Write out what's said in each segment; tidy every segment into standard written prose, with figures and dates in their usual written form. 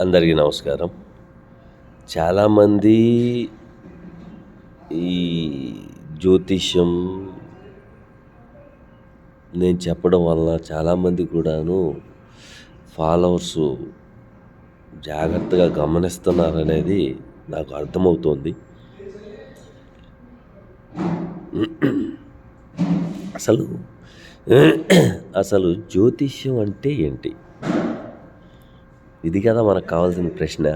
అందరికీ నమస్కారం. చాలామంది ఈ జ్యోతిష్యం నేను చెప్పడం వలన చాలామంది కూడాను ఫాలోవర్సు జాగ్రత్తగా గమనిస్తున్నారనేది నాకు అర్థమవుతోంది. అసలు అసలు జ్యోతిష్యం అంటే ఏంటి? ఇది కదా మనకు కావాల్సిన ప్రశ్న.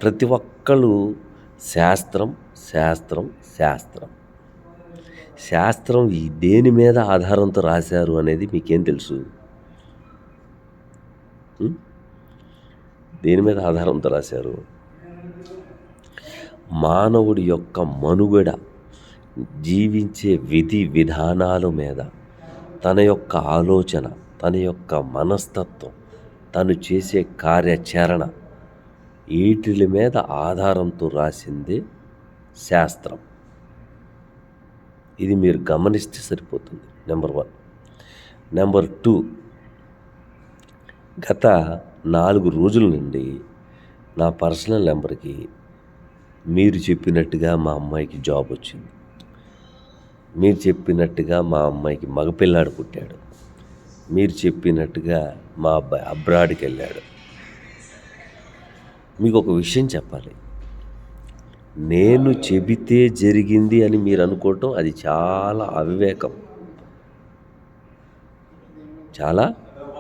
ప్రతి ఒక్కళ్ళు శాస్త్రం శాస్త్రం శాస్త్రం శాస్త్రం ఈ దేని మీద ఆధారంతో రాశారు అనేది మీకేం తెలుసు? దేని మీద ఆధారంతో రాశారు? మానవుడి యొక్క మనుగడ, జీవించే విధి విధానాల మీద, తన యొక్క ఆలోచన, తన యొక్క మనస్తత్వం, తను చేసే కార్యాచరణ, వీటి మీద ఆధారంతో రాసిందే శాస్త్రం. ఇది మీరు గమనిస్తే సరిపోతుంది. నెంబర్ 1. నెంబర్ 2, గత 4 రోజుల నుండి నా పర్సనల్ నెంబర్కి మీరు చెప్పినట్టుగా మా అమ్మాయికి జాబ్ వచ్చింది, మీరు చెప్పినట్టుగా మా అమ్మాయికి మగపిల్లాడు పుట్టాడు, మీరు చెప్పినట్టుగా మా అబ్బాయి అబ్రాడ్కి వెళ్ళాడు. మీకు ఒక విషయం చెప్పాలి. నేను చెబితే జరిగింది అని మీరు అనుకోవటం అది చాలా అవివేకం, చాలా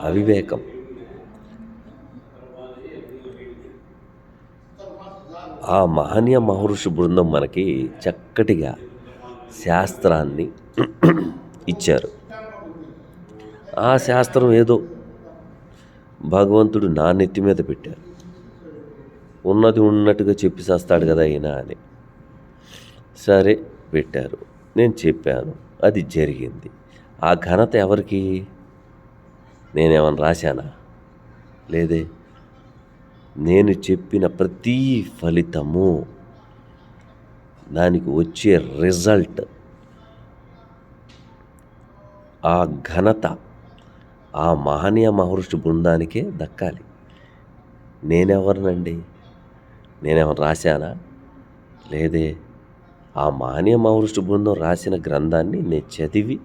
అవివేకం. ఆ మహనీయ మహర్షి బృందం మనకి చక్కటిగా శాస్త్రాన్ని ఇచ్చారు. ఆ శాస్త్రం ఏదో భగవంతుడు నా నెత్తి మీద పెట్టారు. ఉన్నది ఉన్నట్టుగా చెప్పేసేస్తాడు కదా ఈయన అని. సరే పెట్టారు, నేను చెప్పాను, అది జరిగింది. ఆ ఘనత ఎవరికి? నేనేమన్నా రాశానా? లేదే. నేను చెప్పిన ప్రతి ఫలితము, దానికి వచ్చే రిజల్ట్, ఆ ఘనత ఆ మహనీయ మహర్షి బృందానికే దక్కాలి. నేనెవరినండి? నేనేమన్నా రాశానా? లేదే. ఆ మహనీయ మహర్షి బృందం రాసిన గ్రంథాన్ని నేను చదివి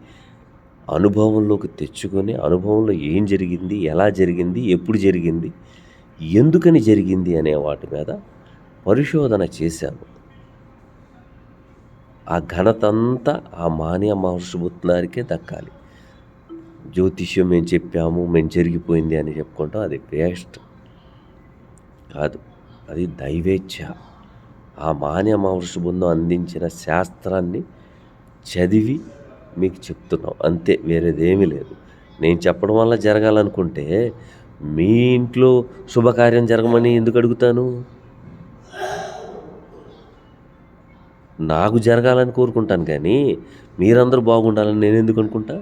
అనుభవంలోకి తెచ్చుకొని, అనుభవంలో ఏం జరిగింది, ఎలా జరిగింది, ఎప్పుడు జరిగింది, ఎందుకని జరిగింది అనే వాటి మీద పరిశోధన చేశాను. ఆ ఘనత అంతా ఆ మహనీయ మహర్షి బృందానికే దక్కాలి. జ్యోతిష్యం మేము చెప్పాము, మేము జరిగిపోయింది అని చెప్పుకుంటాం, అది వేస్ట్ కాదు, అది దైవేచ్ఛ. ఆ మహనీయ మహర్షి బృందం అందించిన శాస్త్రాన్ని చదివి మీకు చెప్తున్నాం అంతే, వేరేదేమీ లేదు. నేను చెప్పడం వల్ల జరగాలనుకుంటే మీ ఇంట్లో శుభకార్యం జరగమని ఎందుకు అడుగుతాను? నాకు జరగాలని కోరుకుంటాను, కానీ మీరందరూ బాగుండాలని నేను ఎందుకు అనుకుంటా?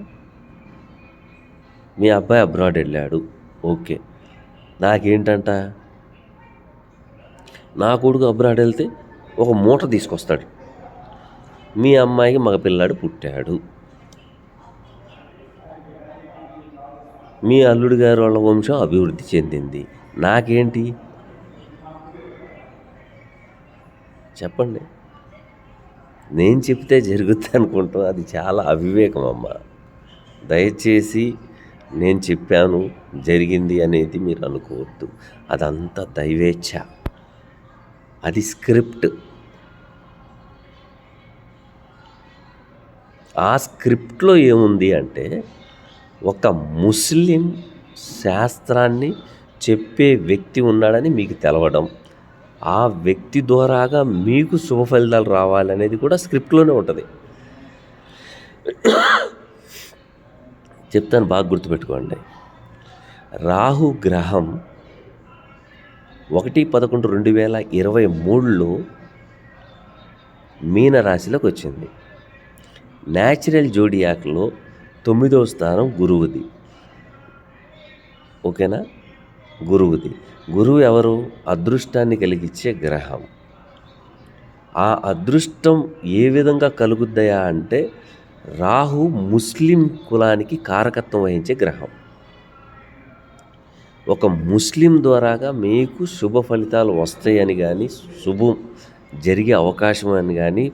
మీ అబ్బాయి అబ్రాడ్ వెళ్ళాడు, ఓకే, నాకేంటంట? నా కొడుకు అబ్రాడ్ వెళ్తే ఒక మూట తీసుకొస్తాడు, మీ అమ్మాయికి మగపిల్లాడు పుట్టాడు, మీ అల్లుడి గారి వాళ్ళ వంశం అభివృద్ధి చెందింది, నాకేంటి? చెప్పండి. నేను చెప్తే జరుగుద్ది అనుకుంటాం, అది చాలా అవివేకం అమ్మ. దయచేసి నేను చెప్పాను జరిగింది అనేది మీరు అనుకోవద్దు. అదంతా దైవేచ్ఛ, అది స్క్రిప్ట్. ఆ స్క్రిప్ట్లో ఏముంది అంటే, ఒక ముస్లిం శాస్త్రాన్ని చెప్పే వ్యక్తి ఉన్నాడని మీకు తెలవడం, ఆ వ్యక్తి ద్వారాగా మీకు శుభ ఫలితాలు రావాలనేది కూడా స్క్రిప్ట్లోనే ఉంటుంది. చెప్తాను, బాగా గుర్తుపెట్టుకోండి. రాహు గ్రహం 1/11/2023లో మీనరాశిలోకి వచ్చింది. న్యాచురల్ జోడియాక్లో 9వ స్థానం గురువుది. ఓకేనా? గురువుది. గురువు ఎవరు? అదృష్టాన్ని కలిగించే గ్రహం. ఆ అదృష్టం ఏ విధంగా కలుగుద్దయా అంటే, రాహు ముస్లిం కులానికి కారకత్వం వహించే గ్రహం. ఒక ముస్లిం ద్వారాగా మీకు శుభ ఫలితాలు వస్తాయని కానీ, శుభం జరిగే అవకాశం అని కానీ,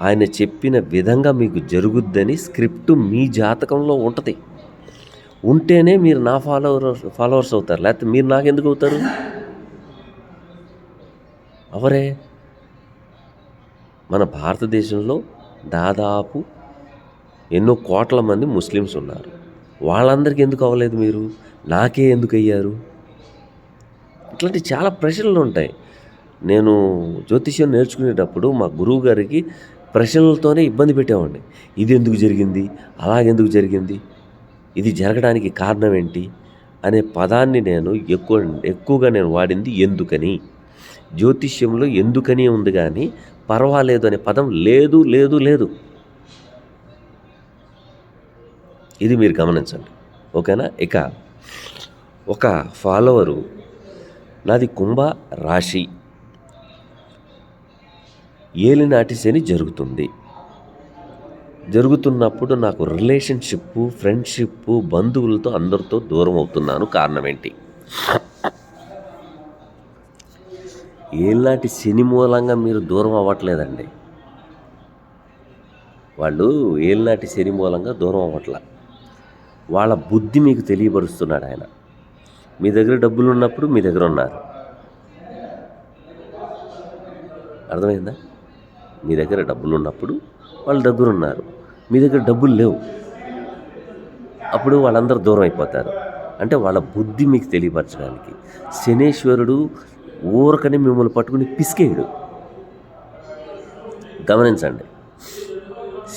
ఆయన చెప్పిన విధంగా మీకు జరుగుద్దని స్క్రిప్ట్ మీ జాతకంలో ఉంటుంది. ఉంటేనే మీరు నా ఫాలోవర్స్ అవుతారు. లేకపోతే మీరు నాకెందుకు అవుతారు? అవరే. మన భారతదేశంలో దాదాపు ఎన్నో కోట్ల మంది ముస్లిమ్స్ ఉన్నారు. వాళ్ళందరికీ ఎందుకు అవ్వలేదు మీరు? నాకే ఎందుకు అయ్యారు? ఇట్లాంటి చాలా ప్రశ్నలు ఉంటాయి. నేను జ్యోతిష్యం నేర్చుకునేటప్పుడు మా గురువు గారికి ప్రశ్నలతోనే ఇబ్బంది పెట్టేవాడిని. ఇది ఎందుకు జరిగింది? అలాగెందుకు జరిగింది? ఇది జరగడానికి కారణం ఏంటి? అనే పదాన్ని నేను ఎక్కువగా నేను వాడింది ఎందుకని. జ్యోతిష్యంలో ఎందుకని ఉంది కానీ పర్వాలేదు అనే పదం లేదు లేదు లేదు. ఇది మీరు గమనించండి. ఓకేనా? ఇక ఒక ఫాలోవరు, నాది కుంభ రాశి, ఏలినాటి శని జరుగుతున్నప్పుడు నాకు రిలేషన్షిప్, ఫ్రెండ్షిప్, బంధువులతో అందరితో దూరం అవుతున్నాను. కారణం ఏంటి? ఏలినాటి శని మూలంగా మీరు దూరం అవ్వట్లేదండి. వాళ్ళు ఏలినాటి శని మూలంగా దూరం అవ్వట్ల. వాళ్ళ బుద్ధి మీకు తెలియపరుస్తున్నాడు ఆయన. మీ దగ్గర డబ్బులు ఉన్నప్పుడు మీ దగ్గర ఉన్నారు. అర్థమైందా? మీ దగ్గర డబ్బులు ఉన్నప్పుడు వాళ్ళ దగ్గర ఉన్నారు. మీ దగ్గర డబ్బులు లేవు, అప్పుడు వాళ్ళందరూ దూరం అయిపోతారు. అంటే వాళ్ళ బుద్ధి మీకు తెలియపరచడానికి. శనేశ్వరుడు ఊరకని మిమ్మల్ని పట్టుకుని పిసికేయడు. గమనించండి,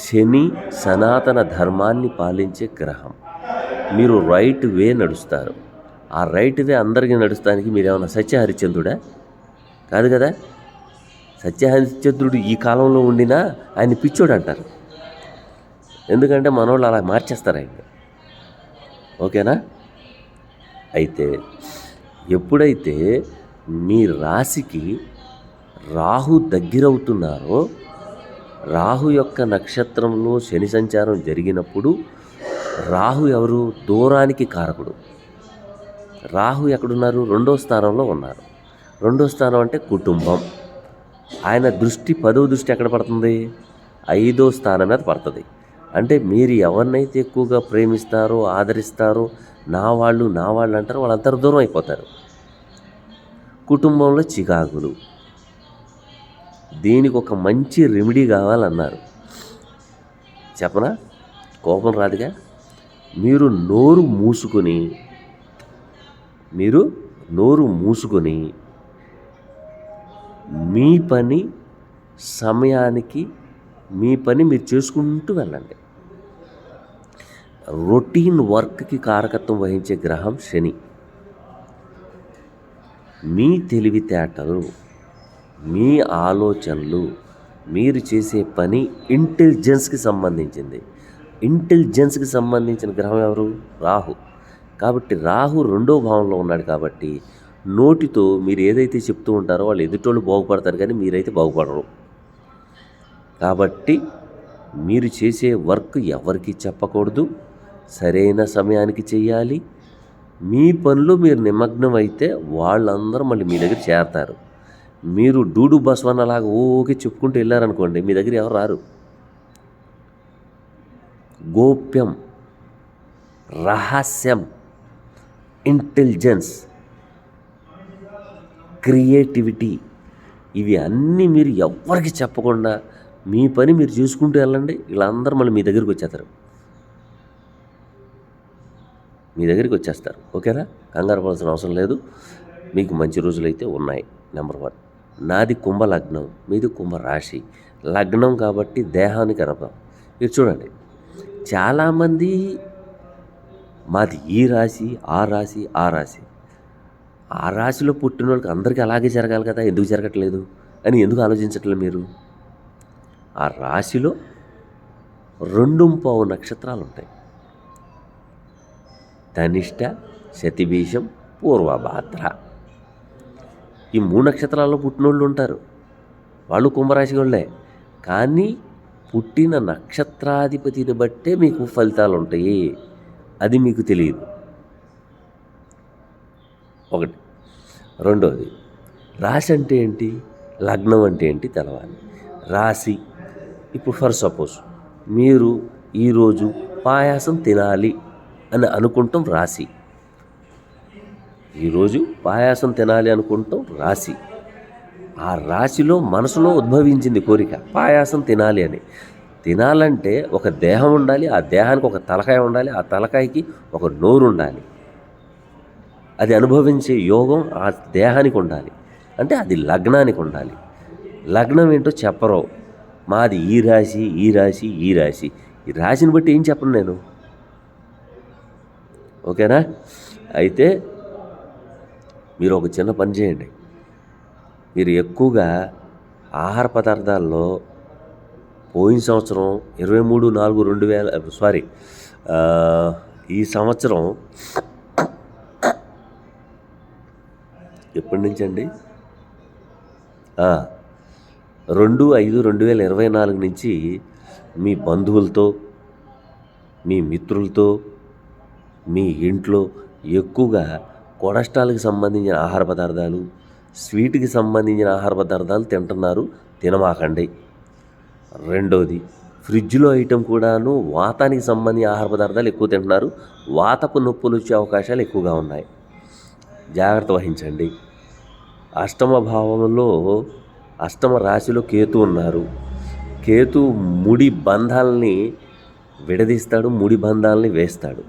శని సనాతన ధర్మాన్ని పాలించే గ్రహం. మీరు రైట్ వే నడుస్తారు. ఆ రైట్ వే అందరికీ నడుస్తానికి మీరేమన్నా సత్యహరిశ్చంద్రుడా? కాదు కదా. సత్యహరిశ్చంద్రుడు ఈ కాలంలో ఉండినా ఆయన పిచ్చోడు అంటారు. ఎందుకంటే మనోళ్ళు అలా మార్చేస్తారు ఆయన. ఓకేనా? అయితే ఎప్పుడైతే మీ రాశికి రాహు దగ్గరవుతున్నారో, రాహు యొక్క నక్షత్రంలో శని సంచారం జరిగినప్పుడు, రాహు ఎవరు? దూరానికి కారకుడు. రాహు ఎక్కడున్నారు? 2వ స్థానంలో ఉన్నారు. 2వ స్థానం అంటే కుటుంబం. ఆయన దృష్టి 10వ దృష్టి ఎక్కడ పడుతుంది? 5వ స్థానం మీద పడుతుంది. అంటే మీరు ఎవరినైతే ఎక్కువగా ప్రేమిస్తారో, ఆదరిస్తారో, నా వాళ్ళు అంటారో వాళ్ళందరూ దూరం అయిపోతారు. కుటుంబంలో చికాకులు. దీనికి ఒక మంచి రెమెడీ కావాలన్నారు. చెప్పనా? కోపం రాదుగా. మీరు నోరు మూసుకొని మీ పని సమయానికి మీ పని మీరు చేసుకుంటూ వెళ్ళండి. రొటీన్ వర్క్కి కారకత్వం వహించే గ్రహం శని. మీ తెలివితేటలు, మీ ఆలోచనలు, మీరు చేసే పని ఇంటెలిజెన్స్కి సంబంధించింది. ఇంటెలిజెన్స్కి సంబంధించిన గ్రహం ఎవరు? రాహు. కాబట్టి రాహు 2వ భావంలో ఉన్నాడు. కాబట్టి నోటితో మీరు ఏదైతే చెప్తూ ఉంటారో వాళ్ళు ఎదుటోళ్ళు బాగుపడతారు, కానీ మీరైతే బాగుపడరు. కాబట్టి మీరు చేసే వర్క్ ఎవరికి చెప్పకూడదు. సరైన సమయానికి చేయాలి. మీ పనులు మీరు నిమగ్నం అయితే వాళ్ళందరూ మళ్ళీ మీ దగ్గర చేరతారు. మీరు డూడు బస్వన్నలాగా ఓకే చెప్పుకుంటూ వెళ్ళారనుకోండి, మీ దగ్గర ఎవరు రారు. గోప్యం, రహస్యం, ఇంటెలిజెన్స్, క్రియేటివిటీ, ఇవి అన్నీ మీరు ఎవరికి చెప్పకుండా మీ పని మీరు చూసుకుంటూ వెళ్ళండి. వీళ్ళందరూ మళ్ళీ మీ దగ్గరికి వచ్చేస్తారు. ఓకేనా? కంగారు పడాల్సిన అవసరం లేదు. మీకు మంచి రోజులైతే ఉన్నాయి. నెంబర్ 1, నాది కుంభ లగ్నం, మీది కుంభ రాశి. లగ్నం కాబట్టి దేహానికి అనపం. మీరు చూడండి, చాలామంది మాది ఈ రాశి, ఆ రాశిలో పుట్టిన వాళ్ళకి అందరికీ అలాగే జరగాలి కదా, ఎందుకు జరగట్లేదు అని ఎందుకు ఆలోచించట్లేదు మీరు? ఆ రాశిలో 2 నక్షత్రాలు ఉంటాయి. ధనిష్ట, శతభిషం, పూర్వభాద్ర. ఈ 3 నక్షత్రాల్లో పుట్టినోళ్ళు ఉంటారు. వాళ్ళు కుంభరాశి వాళ్ళే. కానీ పుట్టిన నక్షత్రాధిపతిని బట్టే మీకు ఫలితాలు ఉంటాయి. అది మీకు తెలియదు. ఒకటి. రెండోది, రాశి అంటే ఏంటి, లగ్నం అంటే ఏంటి తెలవాలి. రాశి, ఇప్పుడు ఫర్ సపోజ్ మీరు ఈరోజు పాయాసం తినాలి అని అనుకుంటాం రాశి. ఈరోజు పాయాసం తినాలి అనుకుంటాం రాశి. ఆ రాశిలో మనసులో ఉద్భవించింది కోరిక పాయాసం తినాలి అని. తినాలంటే ఒక దేహం ఉండాలి, ఆ దేహానికి ఒక తలకాయ ఉండాలి, ఆ తలకాయకి ఒక నోరు ఉండాలి. అది అనుభవించే యోగం ఆ దేహానికి ఉండాలి, అంటే అది లగ్నానికి ఉండాలి. లగ్నం ఏంటో చెప్పరు, మాది ఈ రాశి ఈ రాశి ఈ రాశి. ఈ రాశిని బట్టి ఏం చెప్పను నేను, ఓకేనా? అయితే మీరు ఒక చిన్న పని చేయండి. మీరు ఎక్కువగా ఆహార పదార్థాల్లో పోయిన సంవత్సరం 23/4/2000 ఈ సంవత్సరం ఎప్పటి నుంచి అండి, 2/5/2024 నుంచి మీ బంధువులతో, మీ మిత్రులతో, మీ ఇంట్లో ఎక్కువగా కొలెస్ట్రాల్కి సంబంధించిన ఆహార పదార్థాలు, స్వీట్కి సంబంధించిన ఆహార పదార్థాలు తింటున్నారు, తినమాకండి. రెండోది, ఫ్రిడ్జ్లో ఐటెం కూడాను వాతానికి సంబంధించిన ఆహార పదార్థాలు ఎక్కువ తింటున్నారు, వాతపు నొప్పులు వచ్చే అవకాశాలు ఎక్కువగా ఉన్నాయి, జాగ్రత్త వహించండి. అష్టమ భావంలో, అష్టమ రాశిలో కేతు ఉన్నారు. కేతు ముడి బంధాలని విడదీస్తాడు, ముడి బంధాలని వేస్తాడు.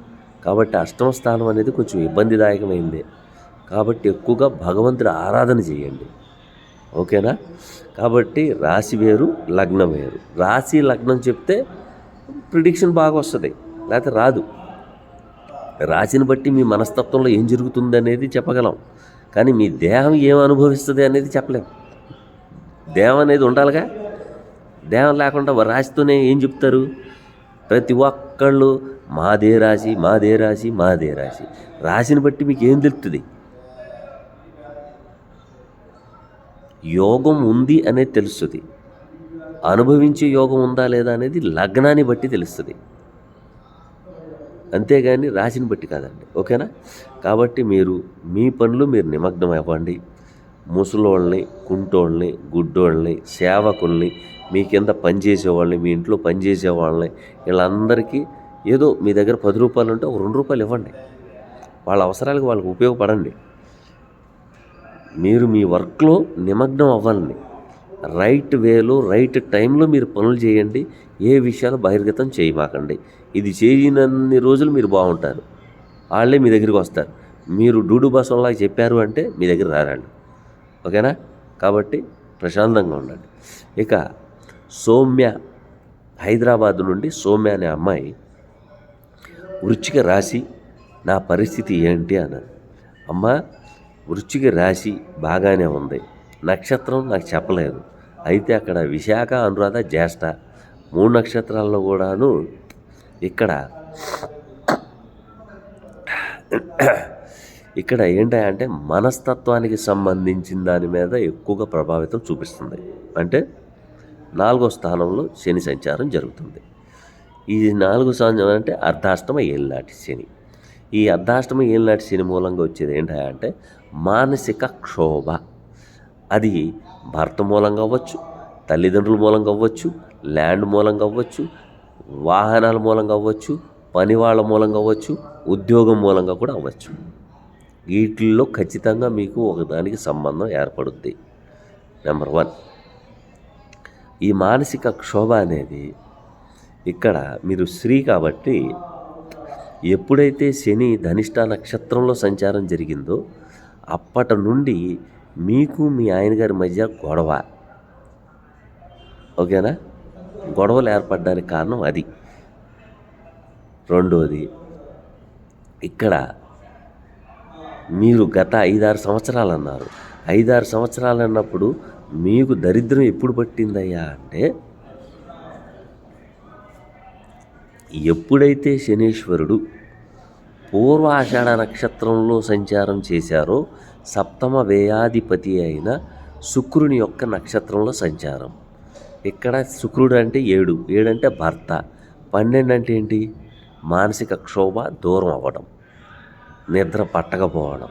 కాబట్టి అష్టమ స్థానం అనేది కొంచెం ఇబ్బందిదాయకమైందే. కాబట్టి ఎక్కువగా భగవంతుడి ఆరాధన చేయండి, ఓకేనా? కాబట్టి రాశి వేరు, లగ్నం వేరు. రాశి లగ్నం చెప్తే ప్రిడిక్షన్ బాగా వస్తుంది, లేకపోతే రాదు. రాశిని బట్టి మీ మనస్తత్వంలో ఏం జరుగుతుంది అనేది చెప్పగలం, కానీ మీ దేహం ఏం అనుభవిస్తుంది అనేది చెప్పలేం. దేహం అనేది ఉండాలిగా, దేహం లేకుండా రాశితోనే ఏం చెప్తారు? ప్రతి ఒక్కళ్ళు మాదే రాశి మాదే రాశి మాదే రాశి. రాశిని బట్టి మీకు ఏం తెలుస్తుంది? యోగం ఉంది అనేది తెలుస్తుంది, అనుభవించే యోగం ఉందా లేదా అనేది లగ్నాన్ని బట్టి తెలుస్తుంది, అంతేగాని రాశిని బట్టి కాదండి, ఓకేనా? కాబట్టి మీరు మీ పనులు మీరు నిమగ్నం అవ్వండి. ముసలోళ్ళని, కుంటోళ్ళని, గుడ్డోళ్ళని, సేవకుల్ని, మీ కింద పనిచేసేవాళ్ళని, మీ ఇంట్లో పనిచేసేవాళ్ళని, వీళ్ళందరికీ ఏదో మీ దగ్గర 10 రూపాయలు ఉంటే ఒక 2 రూపాయలు ఇవ్వండి. వాళ్ళ అవసరాలకు వాళ్ళకి ఉపయోగపడండి. మీరు మీ వర్క్లో నిమగ్నం అవ్వాలని, రైట్ వేలో రైట్ టైంలో మీరు పనులు చేయండి. ఏ విషయాలు బహిర్గతం చేయమాకండి. ఇది చేయనన్ని రోజులు మీరు బాగుంటారు, వాళ్ళే మీ దగ్గరికి వస్తారు. మీరు డూడు బసంలాగా చెప్పారు అంటే మీ దగ్గర రారండి, ఓకేనా? కాబట్టి ప్రశాంతంగా ఉండండి. ఇక సౌమ్య, హైదరాబాద్ నుండి సౌమ్య అనే అమ్మాయి వృశ్చిక రాశి, నా పరిస్థితి ఏంటి అన్నది. అమ్మ, వృశ్చిక రాశి బాగానే ఉంది, నక్షత్రం నాకు చెప్పలేదు. అయితే అక్కడ విశాఖ, అనురాధ, జ్యేష్ఠ 3 నక్షత్రాల్లో కూడాను ఇక్కడ ఏంటంటే మనస్తత్వానికి సంబంధించిన దాని మీద ఎక్కువగా ప్రభావితం చూపిస్తుంది. అంటే 4వ స్థానంలో శని సంచారం జరుగుతుంది. ఈ 4 సంవత్సరం అంటే అర్ధాష్టమ ఏళ్ళనాటి శని. ఈ అర్ధాష్టమ ఏళ్ళనాటి శని మూలంగా వచ్చేది ఏంటంటే మానసిక క్షోభ. అది భర్త మూలంగా అవ్వచ్చు, తల్లిదండ్రుల మూలంగా అవ్వచ్చు, ల్యాండ్ మూలంగా అవ్వచ్చు, వాహనాల మూలంగా అవ్వచ్చు, పని వాళ్ళ మూలంగా అవ్వచ్చు, ఉద్యోగం మూలంగా కూడా అవ్వచ్చు. వీటిల్లో ఖచ్చితంగా మీకు ఒకదానికి సంబంధం ఏర్పడుద్ది. నెంబర్ 1, ఈ మానసిక క్షోభ అనేది ఇక్కడ మీరు స్త్రీ కాబట్టి ఎప్పుడైతే శని ధనిష్ట నక్షత్రంలో సంచారం జరిగిందో అప్పటి నుండి మీకు మీ ఆయన గారి మధ్య గొడవ, ఓకేనా? గొడవలు ఏర్పడడానికి కారణం అది. రెండోది, ఇక్కడ మీరు గత 5-6 సంవత్సరాలు అన్నారు. 5-6 సంవత్సరాలు అన్నప్పుడు మీకు దరిద్రం ఎప్పుడు పట్టిందయ్యా అంటే ఎప్పుడైతే శనీశ్వరుడు పూర్వాషాఢ నక్షత్రంలో సంచారం చేశారో సప్తమ వ్యయాధిపతి అయిన శుక్రుని యొక్క నక్షత్రంలో సంచారం. ఇక్కడ శుక్రుడు అంటే 7 అంటే భర్త, 12 అంటే ఏంటి? మానసిక క్షోభ, దూరం అవ్వడం, నిద్ర పట్టకపోవడం,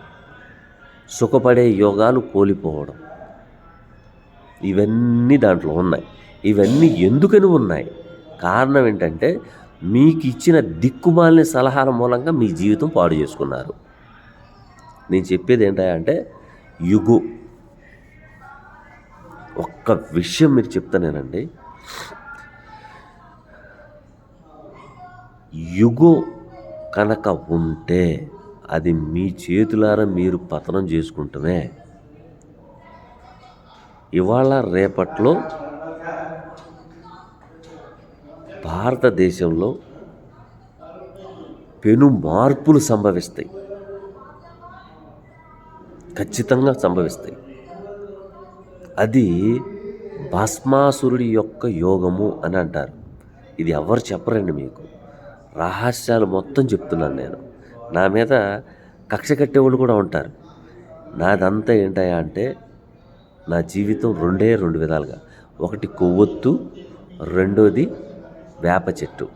సుఖపడే యోగాలు కోల్పోవడం, ఇవన్నీ దాంట్లో ఉన్నాయి. ఇవన్నీ ఎందుకని ఉన్నాయి? కారణం ఏంటంటే మీకు ఇచ్చిన దిక్కుమాలిన సలహాల మూలంగా మీ జీవితం పాడు చేసుకున్నారు. నేను చెప్పేది ఏంటంటే యుగో, ఒక్క విషయం మీరు చెప్తానేనండి, యుగో కనుక ఉంటే అది మీ చేతులారా మీరు పతనం చేసుకుంటమే. ఇవాళ రేపట్లో భారతదేశంలో పెను మార్పులు సంభవిస్తాయి, ఖచ్చితంగా సంభవిస్తాయి. అది భస్మాసురుడి యొక్క యోగము అని అంటారు. ఇది ఎవరు చెప్పరండి మీకు, రహస్యాలు మొత్తం చెప్తున్నాను నేను. నా మీద కక్ష కట్టేవాళ్ళు కూడా ఉంటారు. నాదంతా ఏంటయ్యా అంటే నా జీవితం రెండు విధాలుగా, ఒకటి కొవ్వొత్తు, రెండోది వేప చెట్టు.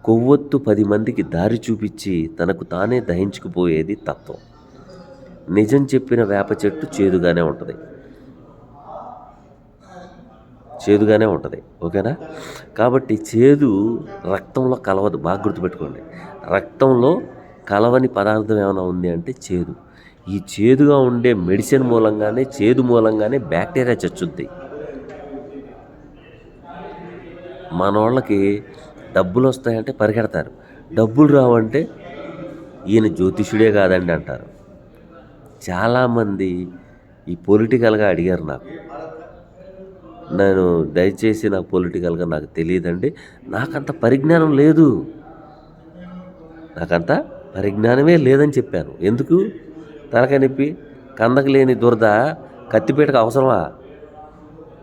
కొవ్వొత్తు 10 మందికి దారి చూపించి తనకు తానే దహించుకుపోయేది తత్వం. నిజం చెప్పిన వేప చెట్టు చేదుగానే ఉంటుంది. ఓకేనా? కాబట్టి చేదు రక్తంలో కలవదు, బాగా గుర్తుపెట్టుకోండి. రక్తంలో కలవని పదార్థం ఏమైనా ఉంది అంటే చేదు. ఈ చేదుగా ఉండే మెడిసిన్ మూలంగానే, చేదు మూలంగానే బ్యాక్టీరియా చచ్చుద్ది. మన వాళ్ళకి డబ్బులు వస్తాయంటే పరిగెడతారు, డబ్బులు రావంటే ఈయన జ్యోతిష్యుడే కాదండి అంటారు. చాలామంది ఈ పొలిటికల్గా అడిగారు నేను దయచేసి నాకు పొలిటికల్గా నాకు తెలియదండి, నాకంత పరిజ్ఞానం లేదు, నాకంత పరిజ్ఞానమే లేదని చెప్పాను. ఎందుకు? తలకనిప్పి కందకు లేని దురద కత్తిపీటకు అవసరమా?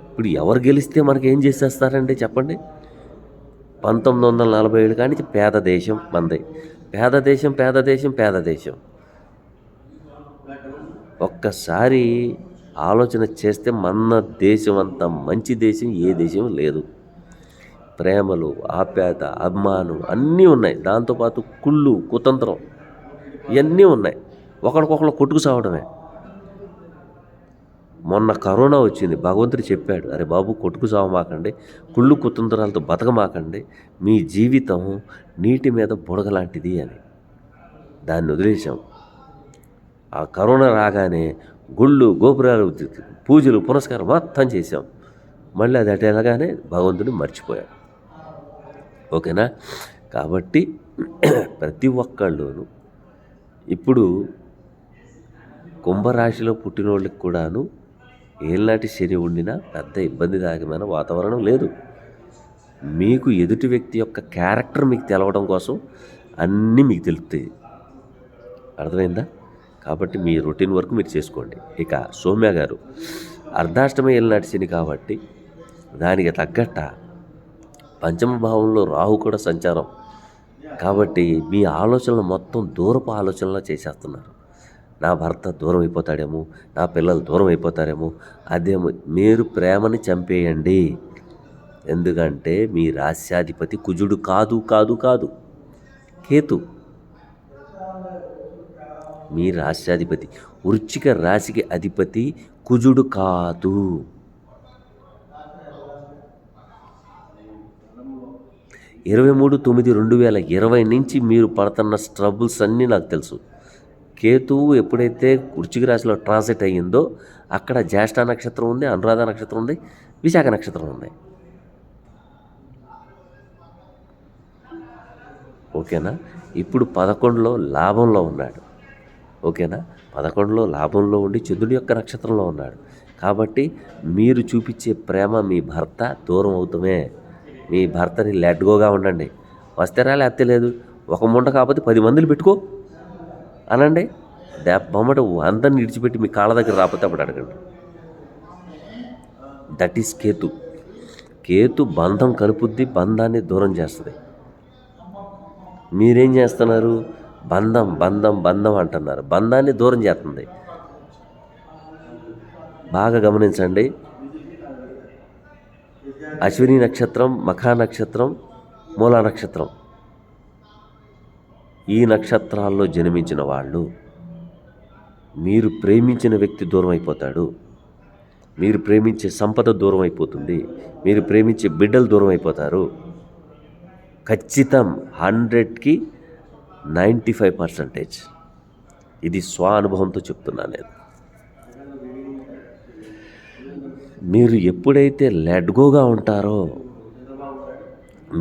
ఇప్పుడు ఎవరు గెలిస్తే మనకి ఏం చేసేస్తారండి చెప్పండి? 1947 కానీ పేద దేశం మనది. పేద దేశం. ఒక్కసారి ఆలోచన చేస్తే మన దేశం అంత మంచి దేశం ఏ దేశం లేదు. ప్రేమలు, ఆప్యాయత, అభిమానం అన్నీ ఉన్నాయి. దాంతోపాటు కుళ్ళు, కుతంత్రం ఇవన్నీ ఉన్నాయి. ఒకరికొకరు కొట్టుకు సావడమే. మొన్న కరోనా వచ్చింది, భగవంతుడు చెప్పాడు, అరే బాబు కొట్టుకు సావమాకండి, కుళ్ళు కుతంత్రాలతో బతకమాకండి, మీ జీవితం నీటి మీద బుడగ లాంటిది అని. దాన్ని వదిలేసాం. ఆ కరోనా రాగానే గుళ్ళు, గోపురాలు, పూజలు, పునస్కారం మొత్తం చేసాం. మళ్ళీ అది అటెలాగానే భగవంతుడిని మర్చిపోయాం. ఓకేనా? కాబట్టి ప్రతి ఒక్కళ్ళును ఇప్పుడు కుంభరాశిలో పుట్టిన వాళ్ళకి కూడాను ఏళ్ళనాటి శని ఉండినా పెద్ద ఇబ్బందిదాయకమైన వాతావరణం లేదు. మీకు ఎదుటి వ్యక్తి యొక్క క్యారెక్టర్ మీకు తెలవడం కోసం అన్నీ మీకు తెలుస్తాయి. అర్థమైందా? కాబట్టి మీ రొటీన్ వర్క్ మీరు చేసుకోండి. ఇక సౌమ్య గారు, అర్ధాష్టమ ఏళ్ళనాటి శని కాబట్టి దానికి తగ్గట్ట పంచమ భావంలో రాహు కూడా సంచారం కాబట్టి మీ ఆలోచనలు మొత్తం దూరపు ఆలోచనలా చేసేస్తున్నారు. నా భర్త దూరం అయిపోతాడేమో, నా పిల్లలు దూరం అయిపోతారేమో, అదేమో. మీరు ప్రేమని చంపేయండి. ఎందుకంటే మీ రాశ్యాధిపతి కుజుడు కాదు కేతు. మీ రాశ్యాధిపతి వృశ్చిక రాశికి అధిపతి కుజుడు కాదు. 23/9/2020 నుంచి మీరు పడుతున్న స్ట్రబుల్స్ అన్నీ నాకు తెలుసు. కేతువు ఎప్పుడైతే వృశ్చిక రాశిలో ట్రాన్సిట్ అయ్యిందో అక్కడ జ్యేష్ఠ నక్షత్రం ఉంది, అనురాధ నక్షత్రం ఉంది, విశాఖ నక్షత్రం ఉంది. ఓకేనా? ఇప్పుడు 11లో లాభంలో ఉన్నాడు. ఓకేనా? 11లో లాభంలో ఉండి చంద్రుడి యొక్క నక్షత్రంలో ఉన్నాడు. కాబట్టి మీరు చూపించే ప్రేమ మీ భర్త దూరం అవుతామే. మీ భర్తని లెట్గోగా ఉండండి. వస్తేరా లేకపోతే లేదు. ఒక ముండ కాకపోతే 10 మందిని పెట్టుకో అనండి. బొమ్మట అందరిని విడిచిపెట్టి మీ కాళ్ళ దగ్గర రాకపోతే అప్పుడు అడగండి. That is Ketu. కేతు బంధం కలుపుద్ది, బంధాన్ని దూరం చేస్తుంది. మీరేం చేస్తున్నారు? బంధం అంటున్నారు, బంధాన్ని దూరం చేస్తుంది. బాగా గమనించండి. అశ్విని నక్షత్రం, మఖా నక్షత్రం, మూలా నక్షత్రం, ఈ నక్షత్రాల్లో జన్మించిన వాళ్ళు మీరు ప్రేమించిన వ్యక్తి దూరం అయిపోతాడు, మీరు ప్రేమించే సంపద దూరం అయిపోతుంది, మీరు ప్రేమించే బిడ్డలు దూరం అయిపోతారు. ఖచ్చితం 100కి 95%. ఇది స్వ అనుభవంతో చెప్తున్నాను నేను. మీరు ఎప్పుడైతే లెట్గోగా ఉంటారో,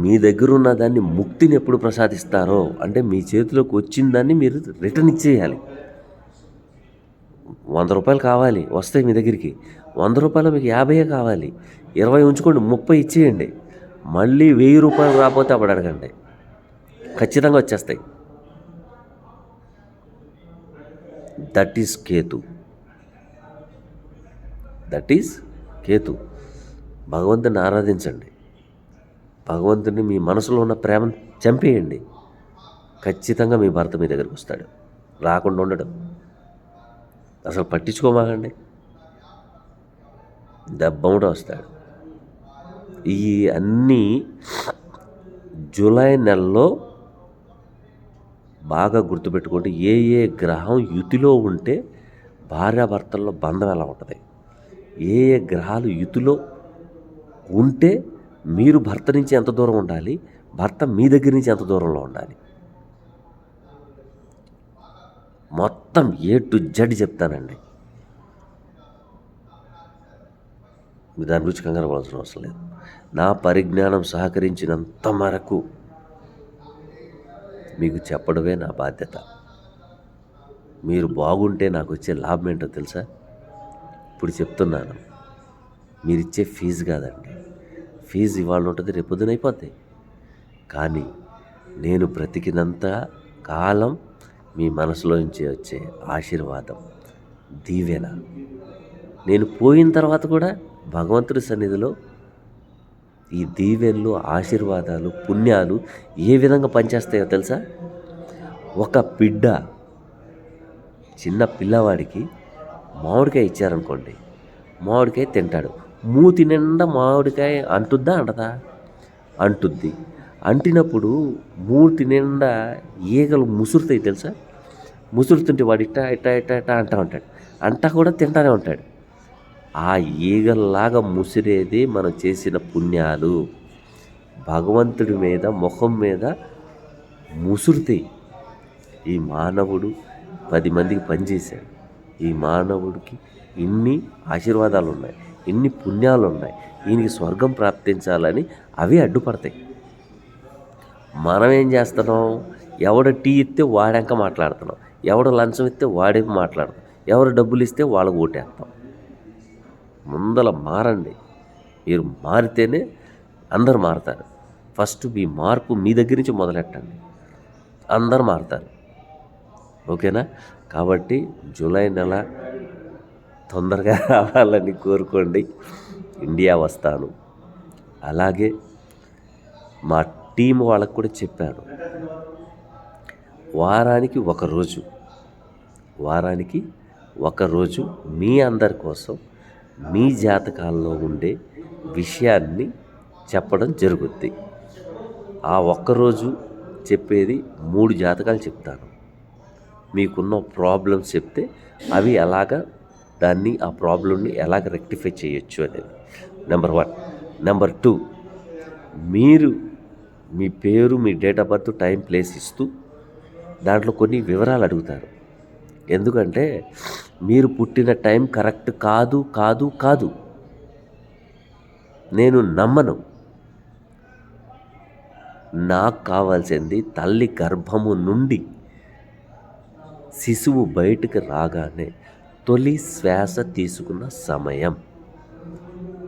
మీ దగ్గర ఉన్న దాన్ని ముక్తిని ఎప్పుడు ప్రసాదిస్తారో, అంటే మీ చేతిలోకి వచ్చిన దాన్ని మీరు రిటర్న్ ఇచ్చేయాలి. 100 రూపాయలు కావాలి, వస్తాయి మీ దగ్గరికి. 100 రూపాయలు మీకు 50 కావాలి, 20 ఉంచుకోండి, 30 ఇచ్చేయండి. మళ్ళీ 1000 రూపాయలు రాకపోతే అప్పుడు అడగండి, ఖచ్చితంగా వచ్చేస్తాయి. That is Ketu. భగవంతుని ఆరాధించండి. భగవంతుని మీ మనసులో ఉన్న ప్రేమను చంపేయండి. ఖచ్చితంగా మీ భర్త మీ దగ్గరికి వస్తాడు, రాకుండా ఉండడం. అసలు పట్టించుకోమాగండి, దెబ్బముట వస్తాడు. ఈ అన్నీ జూలై నెలలో బాగా గుర్తుపెట్టుకోండి. ఏ గ్రహం యుతిలో ఉంటే భార్యాభర్తల్లో బంధం ఎలా ఉంటుంది, ఏ గ్రహాలు యుతిలో ఉంటే మీరు భర్త నుంచి ఎంత దూరం ఉండాలి, భర్త మీ దగ్గర నుంచి ఎంత దూరంలో ఉండాలి, మొత్తం A to Z చెప్తానండి. దాని గురించి కంగారు పడాల్సిన అవసరం లేదు. నా పరిజ్ఞానం సహకరించినంత వరకు మీకు చెప్పడమే నా బాధ్యత. మీరు బాగుంటే నాకు వచ్చే లాభం ఏంటో తెలుసా? ఇప్పుడు చెప్తున్నాను, మీరు ఇచ్చే ఫీజు కాదండి. ఫీజు ఇవాళ ఉంటుంది, రేపొద్దున అయిపోతాయి. కానీ నేను బ్రతికినంత కాలం మీ మనసులోంచి వచ్చే ఆశీర్వాదం, దీవెన, నేను పోయిన తర్వాత కూడా భగవంతుడి సన్నిధిలో ఈ దీవెనలు, ఆశీర్వాదాలు, పుణ్యాలు ఏ విధంగా పనిచేస్తాయో తెలుసా? ఒక బిడ్డ, చిన్న పిల్లవాడికి మామిడికాయ ఇచ్చారనుకోండి, మామిడికాయ తింటాడు. మూతి నిండా మామిడికాయ అంటుద్దా అంటదా? అంటుద్ది. అంటినప్పుడు మూతి నిండా ఈగలు ముసురుతాయి తెలుసా? ముసురుతుంటే వాడు ఇట్టా ఇట్టా ఇట్టా ఇట్టా అంటూ ఉంటాడు, అంటా కూడా తింటానే ఉంటాడు. ఆ ఈగల్లాగా ముసిరేది మనం చేసిన పుణ్యాలు. భగవంతుడి మీద, ముఖం మీద ముసురుతాయి. ఈ మానవుడు 10 మందికి పనిచేశాడు, ఈ మానవుడికి ఇన్ని ఆశీర్వాదాలు ఉన్నాయి, ఇన్ని పుణ్యాలు ఉన్నాయి, ఈయనకి స్వర్గం ప్రాప్తించాలని అవి అడ్డుపడతాయి. మనం ఏం చేస్తున్నాం? ఎవడ టీ ఇస్తే వాడంక మాట్లాడుతున్నాం, ఎవడ లంచం ఇస్తే వాడే మాట్లాడతాం, ఎవరు డబ్బులు ఇస్తే వాళ్ళకు ఓటేస్తాం. ముందల మారండి. మీరు మారితేనే అందరు మారుతారు. ఫస్ట్ మీ మార్పు మీ దగ్గర నుంచి మొదలెట్టండి, అందరు మారుతారు. ఓకేనా? కాబట్టి జూలై నెల తొందరగా రావాలని కోరుకోండి. ఇండియా వస్తాను. అలాగే మా టీం వాళ్ళకు కూడా చెప్పాను, వారానికి ఒక రోజు మీ అందరి కోసం మీ జాతకాల్లో ఉండే విషయాన్ని చెప్పడం జరుగుద్ది. ఆ ఒక్కరోజు చెప్పేది 3 జాతకాలు చెప్తాను. మీకున్న ప్రాబ్లమ్స్ చెప్తే అవి ఎలాగా ఆ ప్రాబ్లమ్ని ఎలాగ రెక్టిఫై చేయొచ్చు అనేది నెంబర్ 1. నెంబర్ 2, మీరు మీ పేరు, మీ date of birth, time, place ఇస్తూ దాంట్లో కొన్ని వివరాలు అడుగుతారు. ఎందుకంటే మీరు పుట్టిన టైం కరెక్ట్ కాదు, నేను నమ్మను. నాకు కావాల్సింది తల్లి గర్భము నుండి శిశువు బయటకు రాగానే తొలి శ్వాస తీసుకున్న సమయం.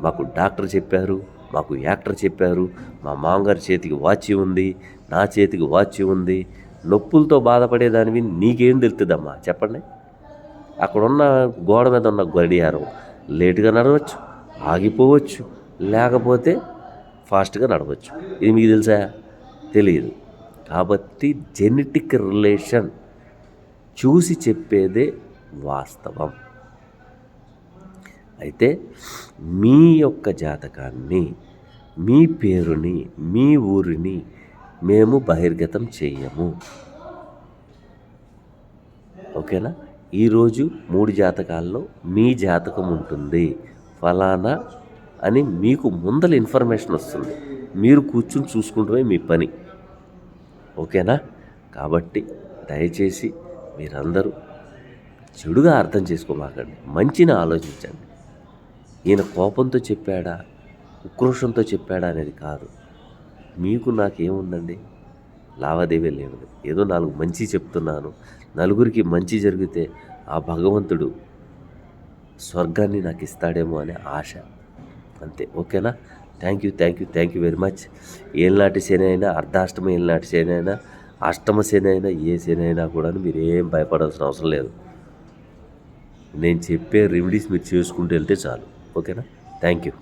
మాకు డాక్టర్ చెప్పారు, మాకు యాక్టర్ చెప్పారు, మా మామగారి చేతికి వాచి ఉంది, నా చేతికి వాచి ఉంది. నొప్పులతో బాధపడేదానివి నీకేం తెలుస్తుందమ్మా చెప్పండి? అక్కడున్న గోడ మీద ఉన్న గడియారం లేటుగా నడవచ్చు, ఆగిపోవచ్చు, లేకపోతే ఫాస్ట్గా నడవచ్చు. ఇది మీకు తెలుసా? తెలియదు. కాబట్టి జెనెటిక్ రిలేషన్ చూసి చెప్పేదే వాస్తవం. అయితే మీ యొక్క జాతకాన్ని, మీ పేరుని, మీ ఊరిని మేము బహిర్గతం చేయము. ఓకేనా? ఈరోజు 3 జాతకాల్లో మీ జాతకం ఉంటుంది ఫలానా అని మీకు ముందల ఇన్ఫర్మేషన్ వస్తుంది. మీరు కూర్చుని చూసుకుంటమే మీ పని. ఓకేనా? కాబట్టి దయచేసి మీరందరూ చెడుగా అర్థం చేసుకోమాకండి, మంచిని ఆలోచించండి. ఈయన కోపంతో చెప్పాడా, ఉక్రోషంతో చెప్పాడా అనేది కాదు. మీకు నాకేముందండి, లావాదేవీ లేవు. ఏదో 4 మంచి చెప్తున్నాను, నలుగురికి మంచి జరిగితే ఆ భగవంతుడు స్వర్గాన్ని నాకు ఇస్తాడేమో అనే ఆశ, అంతే. ఓకేనా? Thank you very much. ఏలినాటి శని అయినా, అర్ధాష్టమ ఏలినాటి శని అయినా, అష్టమ శని అయినా, ఏ శని అయినా కూడా మీరు ఏం భయపడాల్సిన అవసరం లేదు. నేను చెప్పే రెమెడీస్ మీరు చేసుకుంటూ వెళ్తే చాలు. ఓకేనా? Thank you.